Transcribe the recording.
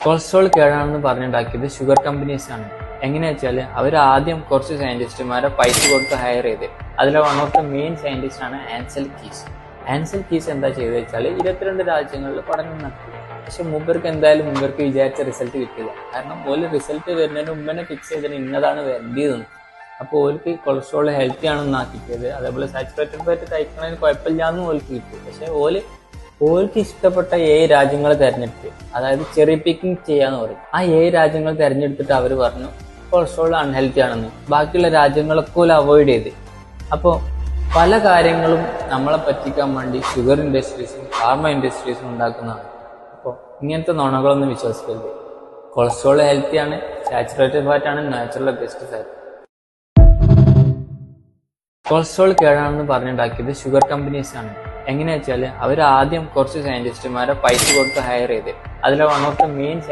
Cholesterol കേടാണെന്ന് പറഞ്ഞുണ്ടാക്കിയത് sugar companies ആണ്. എങ്ങനെയാ വെച്ചാൽ അവർ ആദ്യം കുറച്ച് സയന്റിസ്റ്റുമാരെ പൈസ കൊടുത്ത് ഹയർ ചെയ്ത് അതിലെ one of the main scientist ആണ് ആൻസൽ കീസ്. ആൻസൽ കീസ് എന്താ ചെയ്തത് വെച്ചാൽ 22 രാജ്യങ്ങളിൽ പഠനം നടത്തി. പക്ഷെ മുമ്പർക്ക് വിചാരിച്ച റിസൾട്ട് കിട്ടില്ല. കാരണം ഓല് റിസൾട്ട് വരുന്നതിന് മുമ്പ് ഫിക്സ് ചെയ്തതിന് ഇന്നതാണ് വേണ്ടിയതെന്ന്. അപ്പോൾ ഓർക്ക് കൊളസ്ട്രോൾ ഹെൽത്തി ആണെന്ന് ആക്കിയത്, അതേപോലെ സാച്ചുറേറ്റഡ് ഫാറ്റ് കഴിക്കണതിന് കുഴപ്പമില്ലാന്ന് ഓർക്ക് കിട്ടി. പക്ഷെ ഓർക്ക് ഇഷ്ടപ്പെട്ട 7 രാജ്യങ്ങൾ തിരഞ്ഞെടുത്ത്, അതായത് ചെറി പിക്കിങ് ചെയ്യാന്ന് പറയും. ആ 7 രാജ്യങ്ങൾ തിരഞ്ഞെടുത്തിട്ട് അവർ പറഞ്ഞു കൊളസ്ട്രോൾ അൺഹെൽത്തി ആണെന്ന്. ബാക്കിയുള്ള രാജ്യങ്ങളൊക്കെ ഓല് അവോയ്ഡ് ചെയ്ത്. അപ്പോൾ പല കാര്യങ്ങളും നമ്മളെ പറ്റിക്കാൻ വേണ്ടി ഷുഗർ ഇൻഡസ്ട്രീസും ഫാർമ ഇൻഡസ്ട്രീസും ഉണ്ടാക്കുന്നതാണ്. അപ്പോൾ ഇങ്ങനത്തെ നുണകളൊന്നും വിശ്വസിക്കരുത്. കൊളസ്ട്രോൾ ഹെൽത്തിയാണ്, സാച്ചുറേറ്റഡ് ഫാറ്റ് ആണ് നാച്ചുറൽ ബെസ്റ്റ് ഫാറ്റ്. കൊളസ്ട്രോൾ കേടാണെന്ന് പറഞ്ഞുണ്ടാക്കിയത് ഷുഗർ കമ്പനീസ് ആണ്. എങ്ങനെയാ വെച്ചാൽ അവർ ആദ്യം കുറച്ച് സയന്റിസ്റ്റുമാരെ പൈസ കൊടുത്ത് ഹയർ ചെയ്ത് അതിലെ വൺ ഓഫ് ദ മെയിൻ